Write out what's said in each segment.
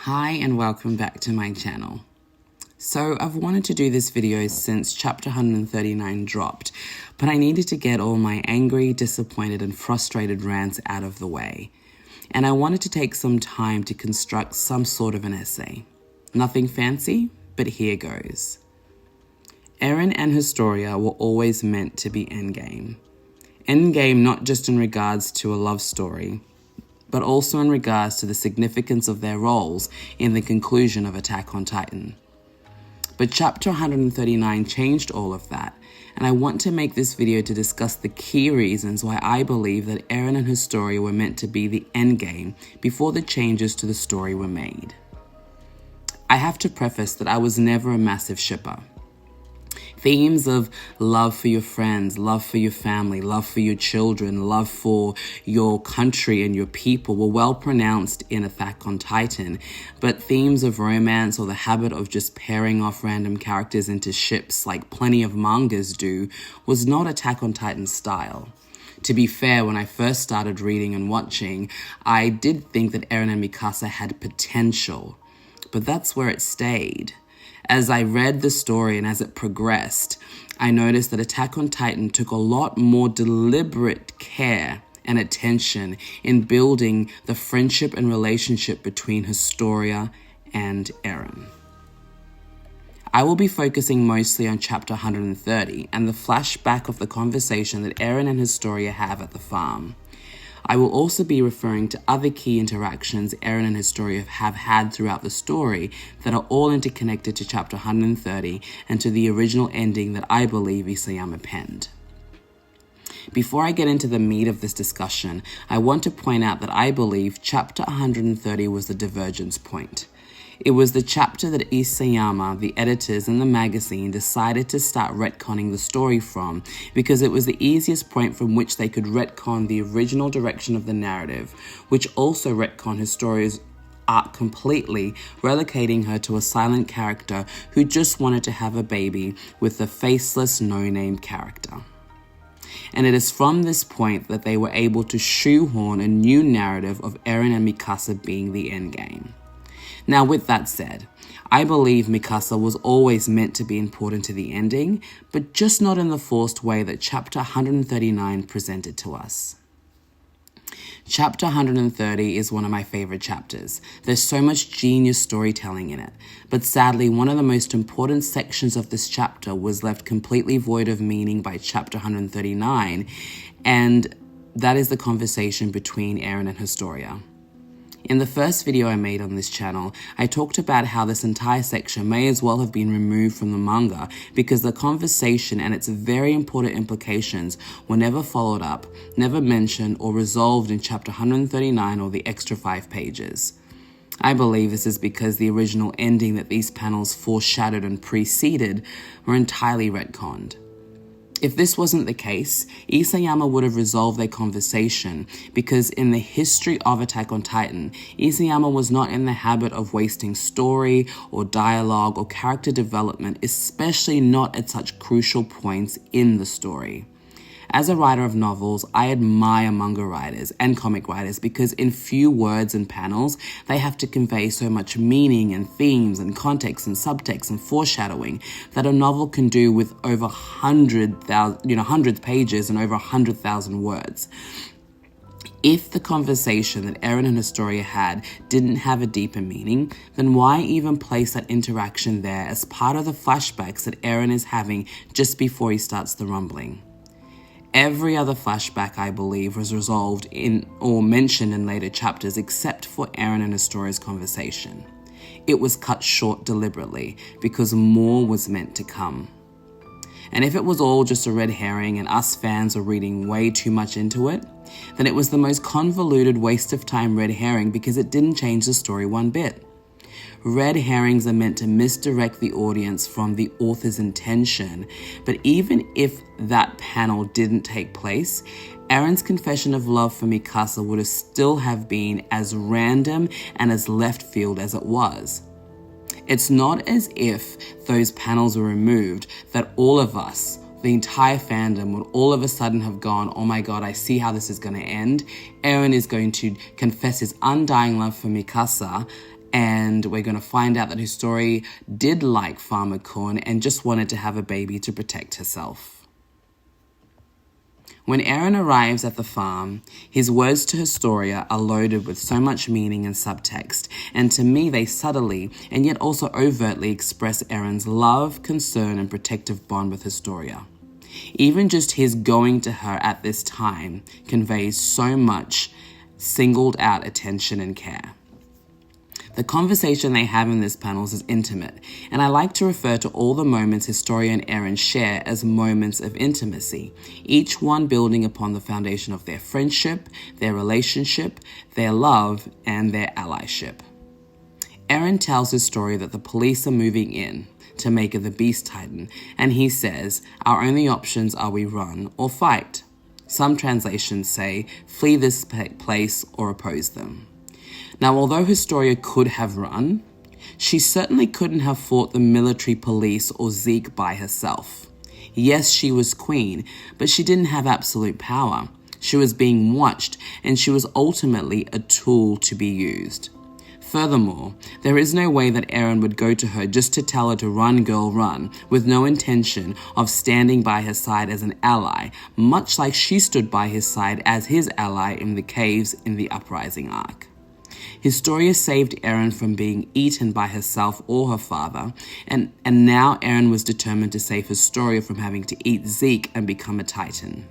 Hi and welcome back to my channel. So I've wanted to do this video since chapter 139 dropped, but I needed to get all my angry, disappointed and frustrated rants out of the way. And I wanted to take some time to construct some sort of an essay. Nothing fancy, but here goes. Eren and Historia were always meant to be endgame. Endgame not just in regards to a love story, but also in regards to the significance of their roles in the conclusion of Attack on Titan. But chapter 139 changed all of that, and I want to make this video to discuss the key reasons why I believe that Eren and Historia were meant to be the endgame before the changes to the story were made. I have to preface that I was never a massive shipper. Themes of love for your friends, love for your family, love for your children, love for your country and your people were well pronounced in Attack on Titan, but themes of romance or the habit of just pairing off random characters into ships like plenty of mangas do was not Attack on Titan's style. To be fair, when I first started reading and watching, I did think that Eren and Mikasa had potential, but that's where it stayed. As I read the story and as it progressed, I noticed that Attack on Titan took a lot more deliberate care and attention in building the friendship and relationship between Historia and Eren. I will be focusing mostly on chapter 130 and the flashback of the conversation that Eren and Historia have at the farm. I will also be referring to other key interactions Eren and Historia have had throughout the story that are all interconnected to chapter 130 and to the original ending that I believe Isayama penned. Before I get into the meat of this discussion, I want to point out that I believe chapter 130 was the divergence point. It was the chapter that Isayama, the editors, and the magazine decided to start retconning the story from because it was the easiest point from which they could retcon the original direction of the narrative, which also retconned Historia's arc completely, relocating her to a silent character who just wanted to have a baby with a faceless, no-name character. And it is from this point that they were able to shoehorn a new narrative of Eren and Mikasa being the endgame. Now, with that said, I believe Mikasa was always meant to be important to the ending, but just not in the forced way that chapter 139 presented to us. Chapter 130 is one of my favorite chapters. There's so much genius storytelling in it, but sadly, one of the most important sections of this chapter was left completely void of meaning by chapter 139, and that is the conversation between Eren and Historia. In the first video I made on this channel, I talked about how this entire section may as well have been removed from the manga because the conversation and its very important implications were never followed up, never mentioned or resolved in chapter 139 or the extra 5 pages. I believe this is because the original ending that these panels foreshadowed and preceded were entirely retconned. If this wasn't the case, Isayama would have resolved their conversation because in the history of Attack on Titan, Isayama was not in the habit of wasting story or dialogue or character development, especially not at such crucial points in the story. As a writer of novels, I admire manga writers and comic writers because in few words and panels, they have to convey so much meaning and themes and context and subtext and foreshadowing that a novel can do with over 100 pages and over 100,000 words. If the conversation that Eren and Historia had didn't have a deeper meaning, then why even place that interaction there as part of the flashbacks that Eren is having just before he starts the rumbling? Every other flashback, I believe, was resolved in or mentioned in later chapters except for Eren and Historia's conversation. It was cut short deliberately because more was meant to come. And if it was all just a red herring and us fans were reading way too much into it, then it was the most convoluted waste of time red herring because it didn't change the story one bit. Red herrings are meant to misdirect the audience from the author's intention, but even if that panel didn't take place, Eren's confession of love for Mikasa would have still have been as random and as left field as it was. It's not as if those panels were removed that all of us, the entire fandom, would all of a sudden have gone, oh my god, I see how this is going to end. Eren is going to confess his undying love for Mikasa, And we're going to find out that Historia did like Farmer Corn and just wanted to have a baby to protect herself. When Eren arrives at the farm, his words to Historia are loaded with so much meaning and subtext, and to me they subtly and yet also overtly express Eren's love, concern, and protective bond with Historia. Even just his going to her at this time conveys so much singled out attention and care. The conversation they have in this panels is intimate, and I like to refer to all the moments Historia and Eren share as moments of intimacy, each one building upon the foundation of their friendship, their relationship, their love, and their allyship. Eren tells Historia that the police are moving in to make her the Beast Titan, and he says, "Our only options are we run or fight." Some translations say, "Flee this place or oppose them." Now, although Historia could have run, she certainly couldn't have fought the military police or Zeke by herself. Yes, she was queen, but she didn't have absolute power. She was being watched, and she was ultimately a tool to be used. Furthermore, there is no way that Eren would go to her just to tell her to run, girl, run, with no intention of standing by her side as an ally, much like she stood by his side as his ally in the caves in the Uprising arc. Historia saved Eren from being eaten by herself or her father, and now Eren was determined to save Historia from having to eat Zeke and become a Titan.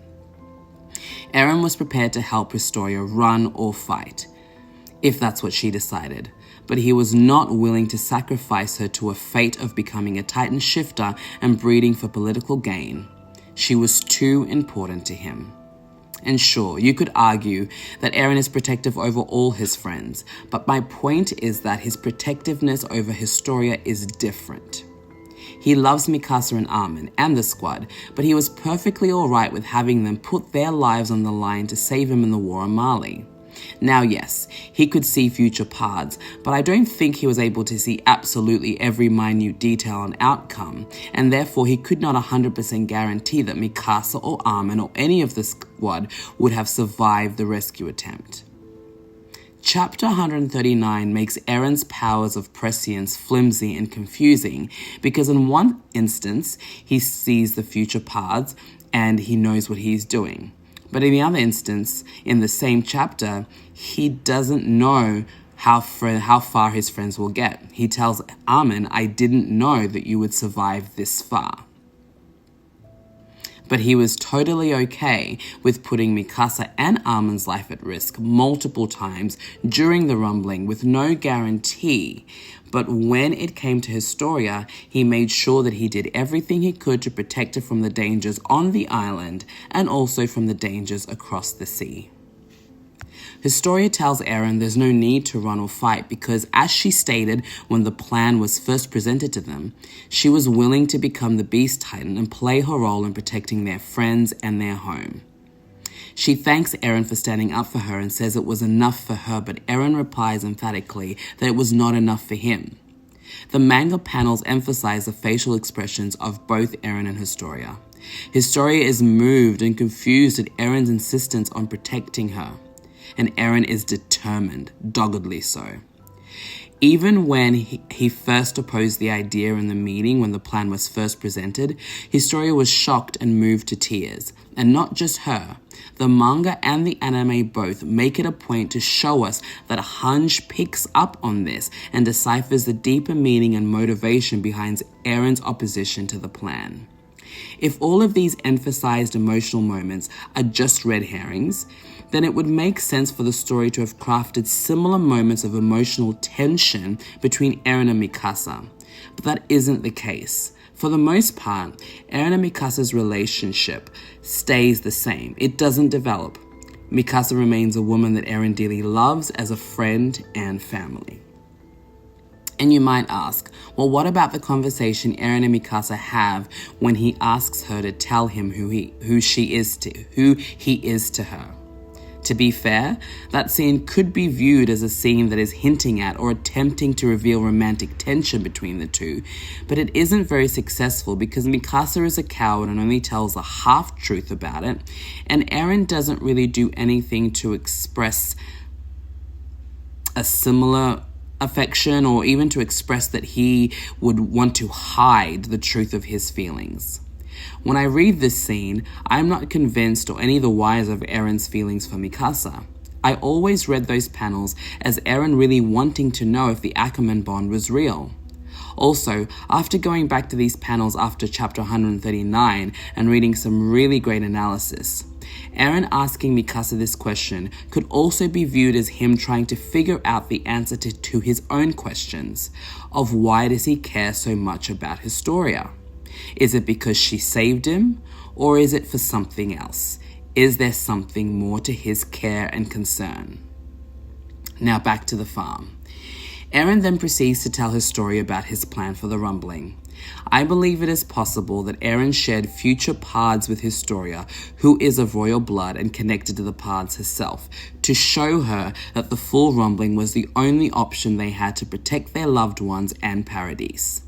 Eren was prepared to help Historia run or fight, if that's what she decided, but he was not willing to sacrifice her to a fate of becoming a Titan shifter and breeding for political gain. She was too important to him. And sure, you could argue that Eren is protective over all his friends, but my point is that his protectiveness over Historia is different. He loves Mikasa and Armin and the squad, but he was perfectly alright with having them put their lives on the line to save him in the war on Mali. Now yes, he could see future paths, but I don't think he was able to see absolutely every minute detail and outcome, and therefore he could not 100% guarantee that Mikasa or Armin or any of the squad would have survived the rescue attempt. Chapter 139 makes Eren's powers of prescience flimsy and confusing because in one instance he sees the future paths and he knows what he's doing. But in the other instance, in the same chapter, he doesn't know how far his friends will get. He tells Armin, "I didn't know that you would survive this far." But he was totally okay with putting Mikasa and Armin's life at risk multiple times during the rumbling with no guarantee. But when it came to Historia, he made sure that he did everything he could to protect her from the dangers on the island and also from the dangers across the sea. Historia tells Eren there's no need to run or fight because, as she stated when the plan was first presented to them, she was willing to become the Beast Titan and play her role in protecting their friends and their home. She thanks Eren for standing up for her and says it was enough for her, but Eren replies emphatically that it was not enough for him. The manga panels emphasize the facial expressions of both Eren and Historia. Historia is moved and confused at Eren's insistence on protecting her, and Eren is determined, doggedly so. Even when he first opposed the idea in the meeting when the plan was first presented, Historia was shocked and moved to tears. And not just her. The manga and the anime both make it a point to show us that Hange picks up on this and deciphers the deeper meaning and motivation behind Eren's opposition to the plan. If all of these emphasized emotional moments are just red herrings, then it would make sense for the story to have crafted similar moments of emotional tension between Eren and Mikasa. But that isn't the case. For the most part, Eren and Mikasa's relationship stays the same. It doesn't develop. Mikasa remains a woman that Eren dearly loves as a friend and family. And you might ask, well, what about the conversation Eren and Mikasa have when he asks her to tell him who he is to her? To be fair, that scene could be viewed as a scene that is hinting at or attempting to reveal romantic tension between the two, but it isn't very successful because Mikasa is a coward and only tells a half-truth about it, and Eren doesn't really do anything to express a similar affection or even to express that he would want to hide the truth of his feelings. When I read this scene, I'm not convinced or any the wiser of Eren's feelings for Mikasa. I always read those panels as Eren really wanting to know if the Ackerman bond was real. Also, after going back to these panels after chapter 139 and reading some really great analysis, Eren asking Mikasa this question could also be viewed as him trying to figure out the answer to his own questions of why does he care so much about Historia? Is it because she saved him, or is it for something else? Is there something more to his care and concern? Now back to the farm. Eren then proceeds to tell Historia about his plan for the rumbling. I believe it is possible that Eren shared future pards with Historia, who is of royal blood and connected to the pards herself, to show her that the full rumbling was the only option they had to protect their loved ones and Paradise.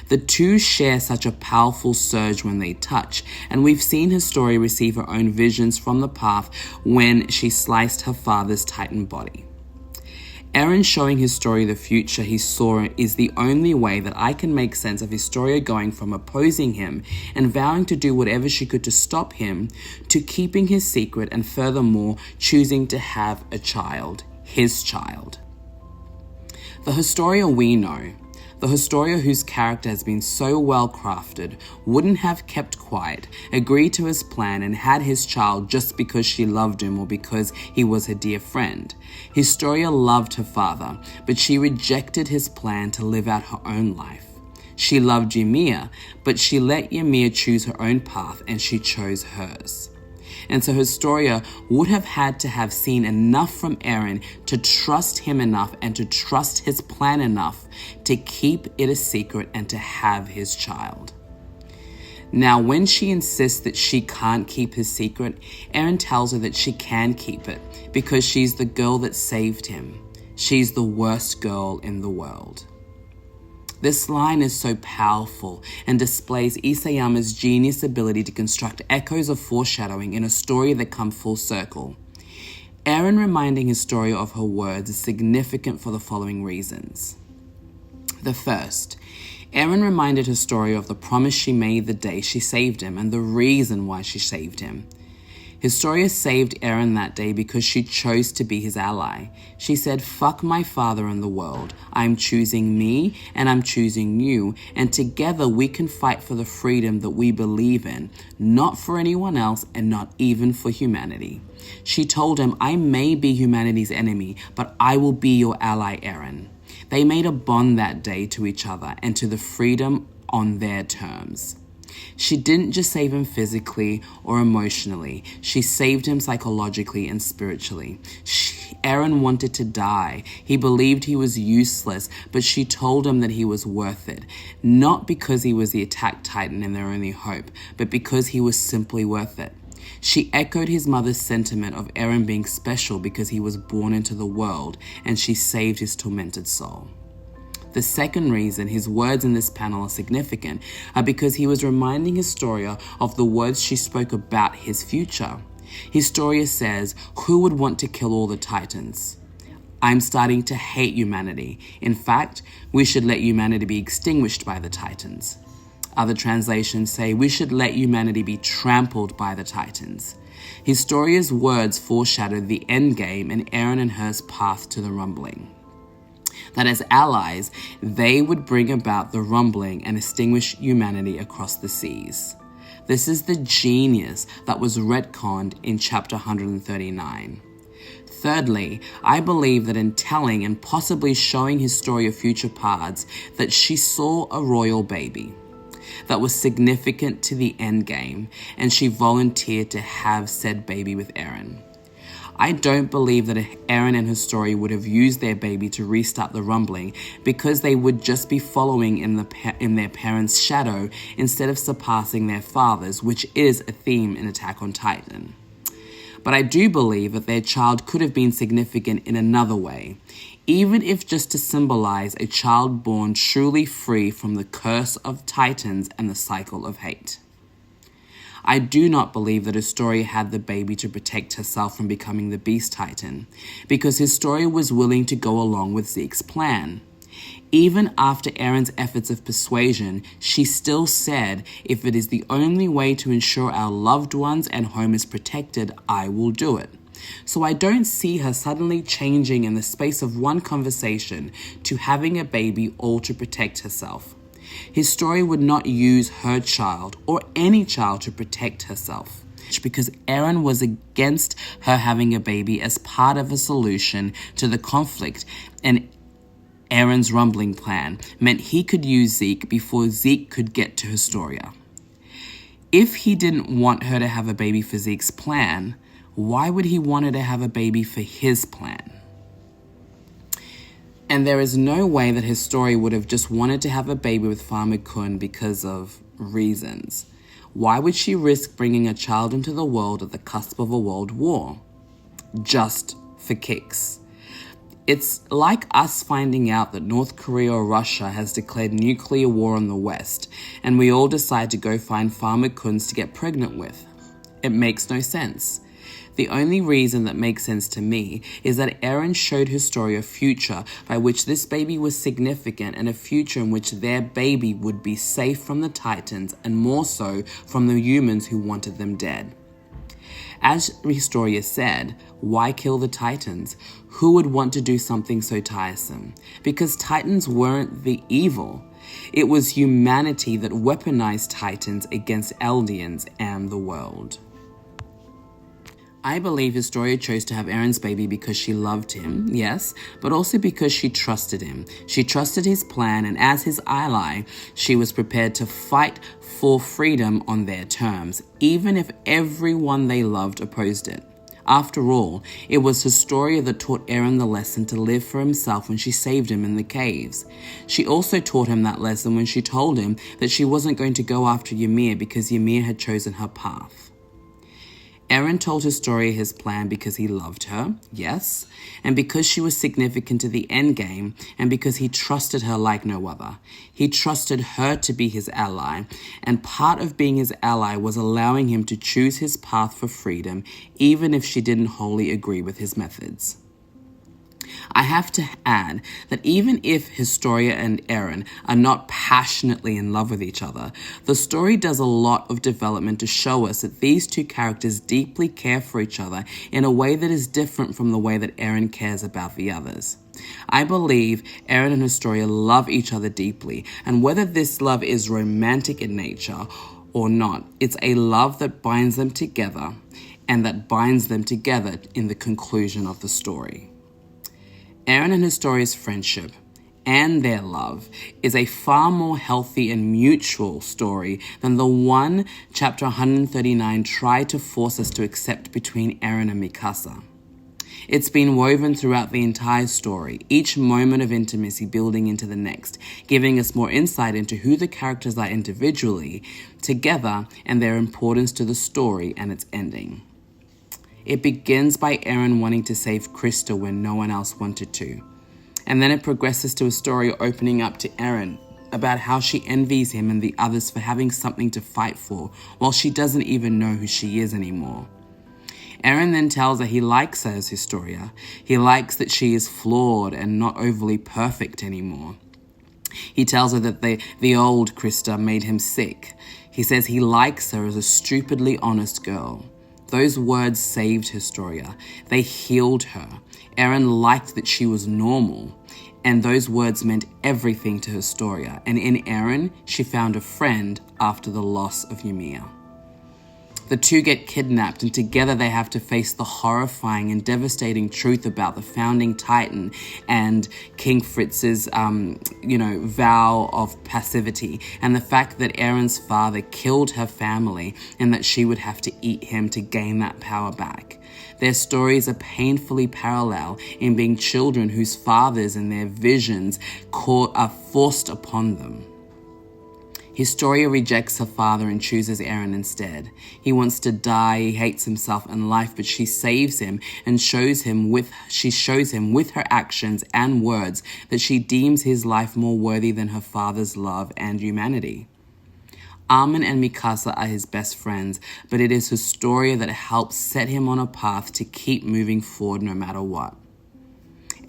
The two share such a powerful surge when they touch, and we've seen Historia receive her own visions from the path when she sliced her father's Titan body. Eren showing Historia the future he saw is the only way that I can make sense of Historia going from opposing him and vowing to do whatever she could to stop him, to keeping his secret and furthermore choosing to have a child, his child. The Historia we know, the Historia whose character has been so well crafted, wouldn't have kept quiet, agreed to his plan and had his child just because she loved him or because he was her dear friend. Historia loved her father, but she rejected his plan to live out her own life. She loved Ymir, but she let Ymir choose her own path and she chose hers. And so Historia would have had to have seen enough from Eren to trust him enough and to trust his plan enough to keep it a secret and to have his child. Now, when she insists that she can't keep his secret, Eren tells her that she can keep it because she's the girl that saved him. She's the worst girl in the world. This line is so powerful and displays Isayama's genius ability to construct echoes of foreshadowing in a story that come full circle. Eren reminding Historia of her words is significant for the following reasons. The first, Eren reminded Historia of the promise she made the day she saved him and the reason why she saved him. Historia saved Eren that day because she chose to be his ally. She said, "Fuck my father and the world. I'm choosing me and I'm choosing you, and together we can fight for the freedom that we believe in, not for anyone else and not even for humanity." She told him, "I may be humanity's enemy, but I will be your ally, Eren." They made a bond that day to each other and to the freedom on their terms. She didn't just save him physically or emotionally. She saved him psychologically and spiritually. Eren wanted to die. He believed he was useless, but she told him that he was worth it. Not because he was the attack titan and their only hope, but because he was simply worth it. She echoed his mother's sentiment of Eren being special because he was born into the world, and she saved his tormented soul. The second reason his words in this panel are significant are because he was reminding Historia of the words she spoke about his future. Historia says, "Who would want to kill all the Titans? I'm starting to hate humanity. In fact, we should let humanity be extinguished by the Titans." Other translations say, "We should let humanity be trampled by the Titans." Historia's words foreshadowed the endgame and Eren and her's path to the rumbling. That as allies, they would bring about the rumbling and extinguish humanity across the seas. This is the genius that was retconned in chapter 139. Thirdly, I believe that in telling and possibly showing Historia future parts that she saw a royal baby that was significant to the endgame, and she volunteered to have said baby with Eren. I don't believe that Eren and Historia would have used their baby to restart the rumbling because they would just be following in their parents' shadow instead of surpassing their fathers, which is a theme in Attack on Titan. But I do believe that their child could have been significant in another way, even if just to symbolize a child born truly free from the curse of Titans and the cycle of hate. I do not believe that Historia had the baby to protect herself from becoming the Beast Titan, because Historia was willing to go along with Zeke's plan. Even after Eren's efforts of persuasion, she still said, "If it is the only way to ensure our loved ones and home is protected, I will do it." So I don't see her suddenly changing in the space of one conversation to having a baby all to protect herself. Historia would not use her child or any child to protect herself, because Eren was against her having a baby as part of a solution to the conflict, and Eren's rumbling plan meant he could use Zeke before Zeke could get to Historia. If he didn't want her to have a baby for Zeke's plan, why would he want her to have a baby for his plan? And there is no way that Historia would have just wanted to have a baby with Farmer Kun because of reasons. Why would she risk bringing a child into the world at the cusp of a world war? Just for kicks. It's like us finding out that North Korea or Russia has declared nuclear war on the West, and we all decide to go find Farmer Kuns to get pregnant with. It makes no sense. The only reason that makes sense to me is that Eren showed Historia a future by which this baby was significant, and a future in which their baby would be safe from the Titans, and more so from the humans who wanted them dead. As Historia said, why kill the Titans? Who would want to do something so tiresome? Because Titans weren't the evil. It was humanity that weaponized Titans against Eldians and the world. I believe Historia chose to have Eren's baby because she loved him, yes, but also because she trusted him. She trusted his plan, and as his ally, she was prepared to fight for freedom on their terms, even if everyone they loved opposed it. After all, it was Historia that taught Eren the lesson to live for himself when she saved him in the caves. She also taught him that lesson when she told him that she wasn't going to go after Ymir because Ymir had chosen her path. Eren told Historia his plan because he loved her, yes, and because she was significant to the endgame, and because he trusted her like no other. He trusted her to be his ally, and part of being his ally was allowing him to choose his path for freedom, even if she didn't wholly agree with his methods. I have to add that even if Historia and Eren are not passionately in love with each other, the story does a lot of development to show us that these two characters deeply care for each other in a way that is different from the way that Eren cares about the others. I believe Eren and Historia love each other deeply, and whether this love is romantic in nature or not, it's a love that binds them together, and that binds them together in the conclusion of the story. Eren and Historia's friendship and their love is a far more healthy and mutual story than the one chapter 139 tried to force us to accept between Eren and Mikasa. It's been woven throughout the entire story, each moment of intimacy building into the next, giving us more insight into who the characters are individually, together, and their importance to the story and its ending. It begins by Eren wanting to save Krista when no one else wanted to. And then it progresses to a story opening up to Eren about how she envies him and the others for having something to fight for, while she doesn't even know who she is anymore. Eren then tells her he likes her as Historia. He likes that she is flawed and not overly perfect anymore. He tells her that the old Krista made him sick. He says he likes her as a stupidly honest girl. Those words saved Historia. They healed her. Eren liked that she was normal, and those words meant everything to Historia. And in Eren, she found a friend after the loss of Ymir. The two get kidnapped, and together they have to face the horrifying and devastating truth about the founding Titan and King Fritz's, vow of passivity, and the fact that Eren's father killed her family and that she would have to eat him to gain that power back. Their stories are painfully parallel in being children whose fathers and their visions are forced upon them. Historia rejects her father and chooses Eren instead. He wants to die, he hates himself and life, but she saves him and shows him with her actions and words that she deems his life more worthy than her father's love and humanity. Armin and Mikasa are his best friends, but it is Historia that helps set him on a path to keep moving forward no matter what.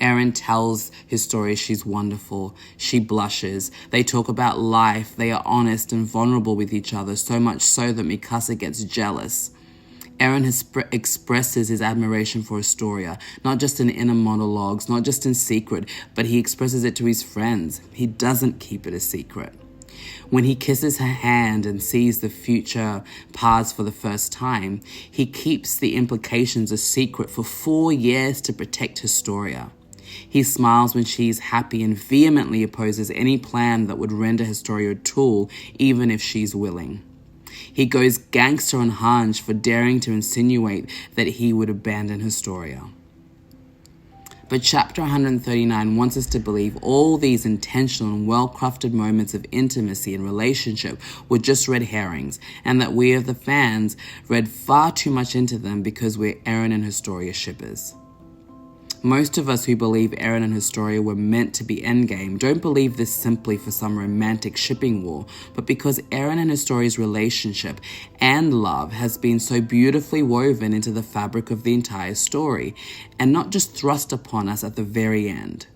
Eren tells Historia she's wonderful. She blushes. They talk about life. They are honest and vulnerable with each other, so much so that Mikasa gets jealous. Eren expresses his admiration for Historia, not just in inner monologues, not just in secret, but he expresses it to his friends. He doesn't keep it a secret. When he kisses her hand and sees the future paths for the first time, he keeps the implications a secret for 4 years to protect Historia. He smiles when she's happy and vehemently opposes any plan that would render Historia a tool, even if she's willing. He goes gangster on Hange for daring to insinuate that he would abandon Historia. But chapter 139 wants us to believe all these intentional and well-crafted moments of intimacy and relationship were just red herrings, and that we of the fans read far too much into them because we're Eren and Historia shippers. Most of us who believe Eren and Historia were meant to be endgame don't believe this simply for some romantic shipping war, but because Eren and Historia's relationship and love has been so beautifully woven into the fabric of the entire story, and not just thrust upon us at the very end.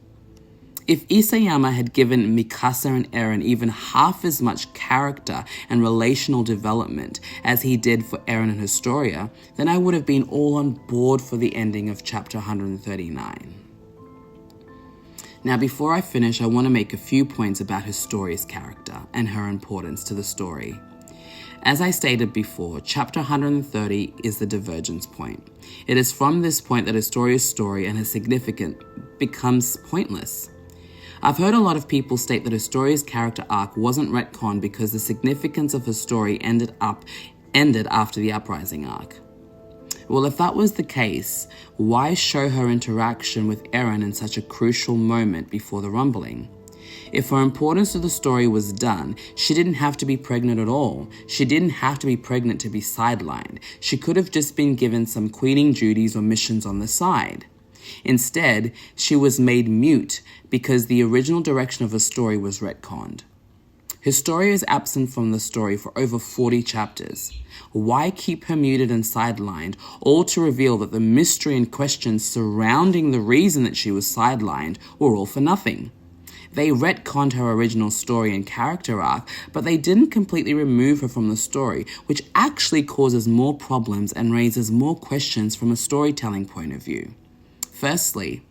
If Isayama had given Mikasa and Eren even half as much character and relational development as he did for Eren and Historia, then I would have been all on board for the ending of chapter 139. Now, before I finish, I want to make a few points about Historia's character and her importance to the story. As I stated before, chapter 130 is the divergence point. It is from this point that Historia's story and her significance becomes pointless. I've heard a lot of people state that Historia's character arc wasn't retconned because the significance of her story ended after the Uprising arc. Well, if that was the case, why show her interaction with Eren in such a crucial moment before the rumbling? If her importance to the story was done, she didn't have to be pregnant at all. She didn't have to be pregnant to be sidelined. She could have just been given some queening duties or missions on the side. Instead, she was made mute because the original direction of her story was retconned. Historia is absent from the story for over 40 chapters. Why keep her muted and sidelined, all to reveal that the mystery and questions surrounding the reason that she was sidelined were all for nothing? They retconned her original story and character arc, but they didn't completely remove her from the story, which actually causes more problems and raises more questions from a storytelling point of view. Firstly,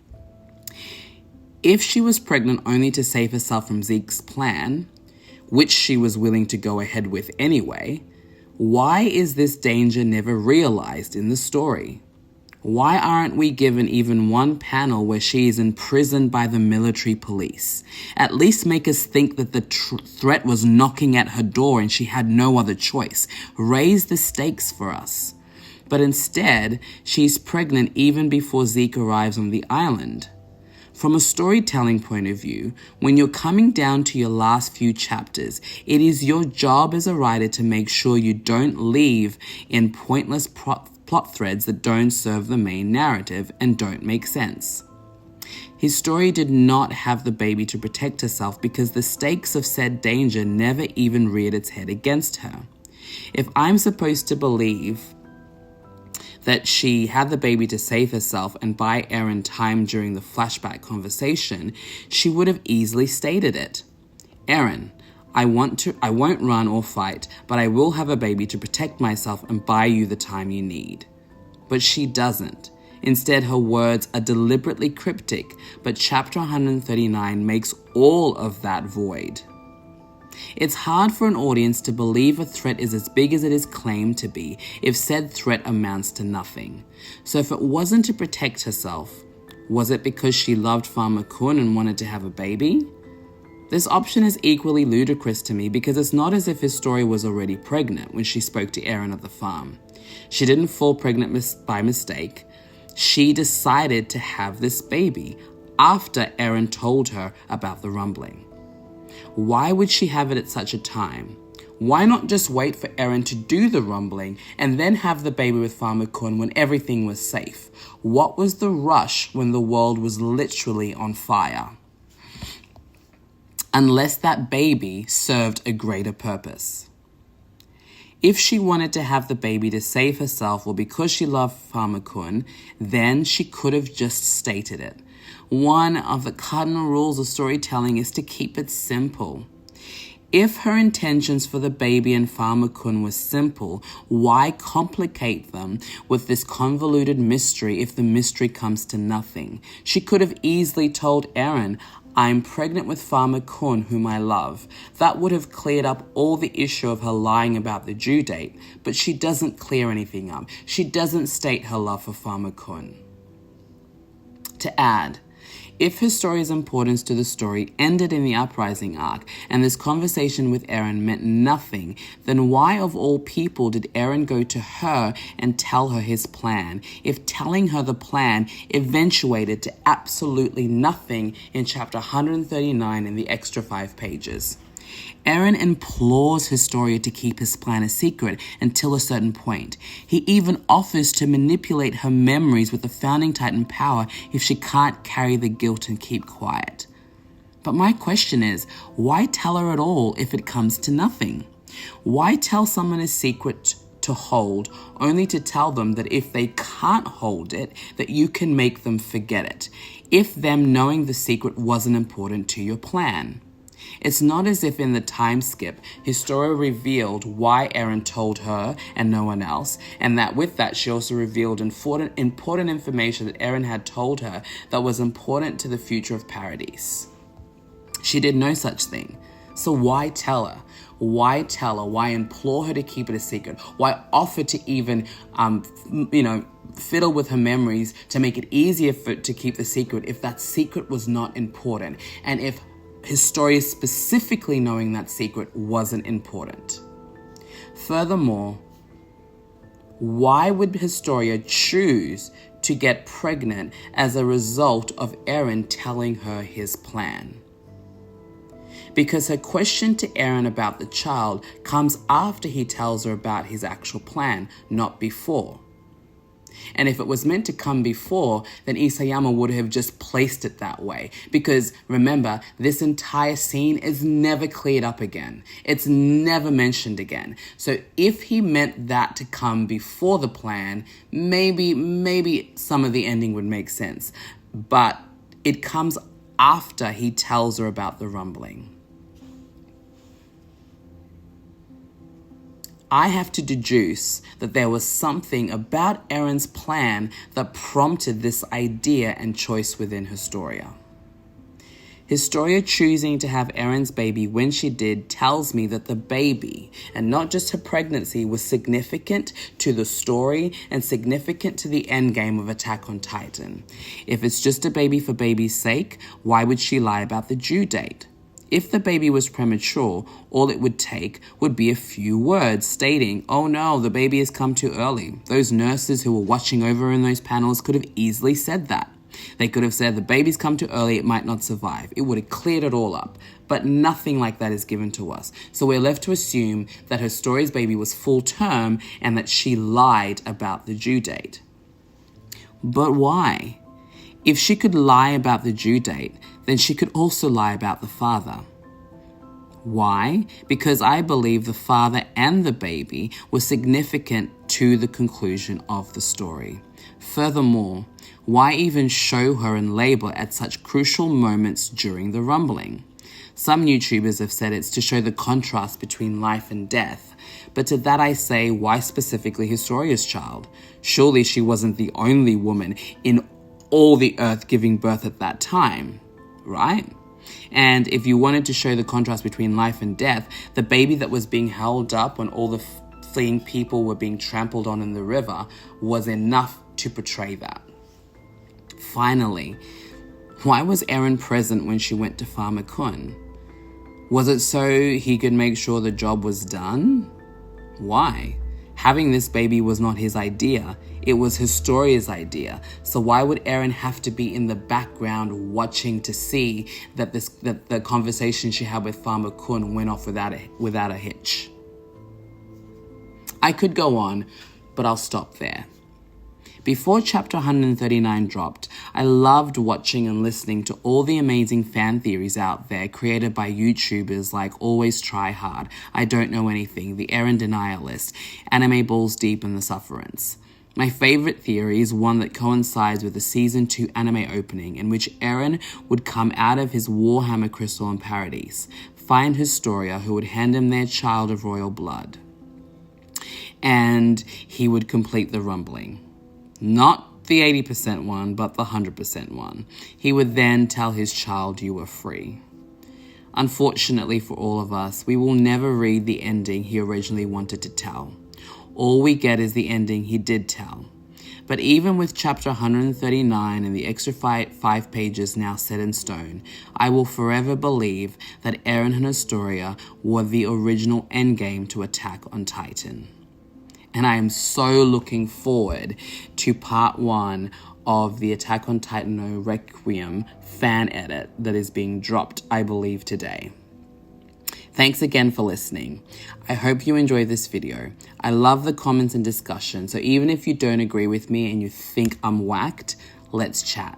if she was pregnant only to save herself from Zeke's plan, which she was willing to go ahead with anyway, why is this danger never realized in the story? Why aren't we given even one panel where she is imprisoned by the military police? At least make us think that the threat was knocking at her door and she had no other choice. Raise the stakes for us. But instead, she's pregnant even before Zeke arrives on the island. From a storytelling point of view, when you're coming down to your last few chapters, it is your job as a writer to make sure you don't leave in pointless plot threads that don't serve the main narrative and don't make sense. Historia did not have the baby to protect herself because the stakes of said danger never even reared its head against her. If I'm supposed to believe that she had the baby to save herself and buy Eren time during the flashback conversation, she would have easily stated it. Eren, I won't run or fight, but I will have a baby to protect myself and buy you the time you need. But she doesn't. Instead, her words are deliberately cryptic, but chapter 139 makes all of that void. It's hard for an audience to believe a threat is as big as it is claimed to be if said threat amounts to nothing. So if it wasn't to protect herself, was it because she loved Farmer Kun and wanted to have a baby? This option is equally ludicrous to me because it's not as if Historia was already pregnant when she spoke to Eren at the farm. She didn't fall pregnant by mistake. She decided to have this baby after Eren told her about the rumbling. Why would she have it at such a time? Why not just wait for Eren to do the rumbling and then have the baby with Farmer Kun when everything was safe? What was the rush when the world was literally on fire? Unless that baby served a greater purpose. If she wanted to have the baby to save herself or because she loved Farmer Kun, then she could have just stated it. One of the cardinal rules of storytelling is to keep it simple. If her intentions for the baby and Farmer Kun were simple, why complicate them with this convoluted mystery if the mystery comes to nothing? She could have easily told Eren, I'm pregnant with Farmer Kun, whom I love. That would have cleared up all the issue of her lying about the due date, but she doesn't clear anything up. She doesn't state her love for Farmer Kun. To add, if Historia's importance to the story ended in the Uprising arc and this conversation with Eren meant nothing, then why of all people did Eren go to her and tell her his plan, if telling her the plan eventuated to absolutely nothing in chapter 139 in the extra 5 pages? Eren implores Historia to keep his plan a secret until a certain point. He even offers to manipulate her memories with the Founding Titan power if she can't carry the guilt and keep quiet. But my question is, why tell her at all if it comes to nothing? Why tell someone a secret to hold only to tell them that if they can't hold it, that you can make them forget it, if them knowing the secret wasn't important to your plan? It's not as if in the time skip, Historia revealed why Eren told her and no one else, and that with that she also revealed important information that Eren had told her that was important to the future of Paradise. She did no such thing. So why tell her? Why tell her? Why implore her to keep it a secret? Why offer to even, fiddle with her memories to make it easier to keep the secret if that secret was not important? And if Historia specifically knowing that secret wasn't important. Furthermore, why would Historia choose to get pregnant as a result of Eren telling her his plan? Because her question to Eren about the child comes after he tells her about his actual plan, not before. And if it was meant to come before, then Isayama would have just placed it that way. Because remember, this entire scene is never cleared up again. It's never mentioned again. So if he meant that to come before the plan, maybe some of the ending would make sense. But it comes after he tells her about the rumbling. I have to deduce that there was something about Eren's plan that prompted this idea and choice within Historia. Historia choosing to have Eren's baby when she did tells me that the baby, and not just her pregnancy, was significant to the story and significant to the endgame of Attack on Titan. If it's just a baby for baby's sake, why would she lie about the due date? If the baby was premature, all it would take would be a few words stating, oh no, the baby has come too early. Those nurses who were watching over in those panels could have easily said that. They could have said the baby's come too early, it might not survive. It would have cleared it all up. But nothing like that is given to us. So we're left to assume that Historia's baby was full term and that she lied about the due date. But why? If she could lie about the due date, then she could also lie about the father. Why? Because I believe the father and the baby were significant to the conclusion of the story. Furthermore, why even show her in labor at such crucial moments during the rumbling? Some YouTubers have said it's to show the contrast between life and death. But to that I say, why specifically Historia's child? Surely she wasn't the only woman in all the earth giving birth at that time, right? And if you wanted to show the contrast between life and death, the baby that was being held up when all the fleeing people were being trampled on in the river was enough to portray that. Finally, why was Eren present when she went to Farmer Kun? Was it so he could make sure the job was done? Why? Having this baby was not his idea, it was Historia's idea. So why would Eren have to be in the background watching to see that the conversation she had with Farmer Kun went off without a hitch? I could go on, but I'll stop there. Before chapter 139 dropped, I loved watching and listening to all the amazing fan theories out there created by YouTubers like Always Try Hard, I Don't Know Anything, The Eren Denialist, Anime Balls Deep, and The Sufferance. My favorite theory is one that coincides with the Season 2 anime opening, in which Eren would come out of his Warhammer crystal in Paradise, find Historia, who would hand him their child of royal blood, and he would complete the rumbling. Not the 80% one, but the 100% one. He would then tell his child, "You are free." Unfortunately for all of us, we will never read the ending he originally wanted to tell. All we get is the ending he did tell. But even with chapter 139 and the extra five pages now set in stone, I will forever believe that Eren and Historia were the original endgame to Attack on Titan. And I am so looking forward to part 1 of the Attack on Titan No Requiem fan edit that is being dropped, I believe, today. Thanks again for listening. I hope you enjoyed this video. I love the comments and discussion, so even if you don't agree with me and you think I'm whacked, let's chat.